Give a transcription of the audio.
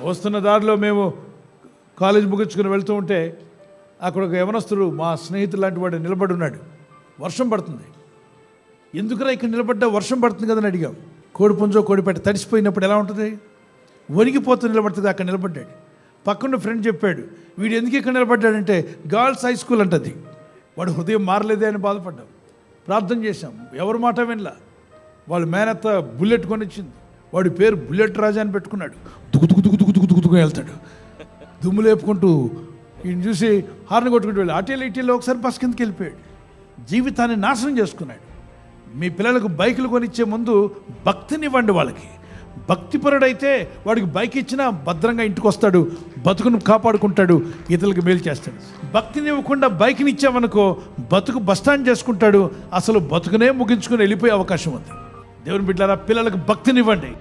వస్తున్న దారిలో మేము కాలేజ్ ముగించుకుని వెళ్తూ ఉంటే అక్కడ ఒక యవనస్తుడు మా స్నేహితుడు లాంటి వాడు నిలబడి ఉన్నాడు. వర్షం పడుతుంది. ఎందుకురా ఇక్కడ నిలబడ్డా, వర్షం పడుతుంది కదని అడిగాం. కోడిపుంజో కోడిపెట్ట తడిసిపోయినప్పుడు ఎలా ఉంటుంది, వణిగిపోతూ నిలబడుతుంది. అక్కడ నిలబడ్డాడు. పక్కన ఫ్రెండ్ చెప్పాడు, వీడు ఎందుకు ఇక్కడ నిలబడ్డాడంటే గర్ల్స్ హై స్కూల్ అంటది. వాడు హృదయం మారలేదే అని బాధపడ్డాం. ప్రార్థన చేశాం, ఎవరి మాట వినలా. వాళ్ళు మేనత్త బుల్లెట్ కొనిచ్చింది. వాడి పేరు బుల్లెట్ రాజా అని పెట్టుకున్నాడు. దుకుతుకు వెళ్తాడు, దుమ్ము లేపుకుంటూ. ఈయన చూసి హార్న్ కొట్టుకుంటూ వెళ్ళి అటీలో ఒకసారి బస్ కిందకి వెళ్ళిపోయాడు. జీవితాన్ని నాశనం చేసుకున్నాడు. మీ పిల్లలకు బైకులు కొనిచ్చే ముందు భక్తినివ్వండి. వాళ్ళకి భక్తిపరుడైతే వాడికి బైక్ ఇచ్చినా భద్రంగా ఇంటికి వస్తాడు, బతుకును కాపాడుకుంటాడు, ఇతరులకు మేలు చేస్తాడు. భక్తిని ఇవ్వకుండా బైక్ని ఇచ్చామనుకో బతుకు బస్టాండ్ చేసుకుంటాడు, అసలు బతుకునే ముగించుకుని వెళ్ళిపోయే అవకాశం ఉంది. దేవుని బిడ్డలారా, పిల్లలకు భక్తినివ్వండి.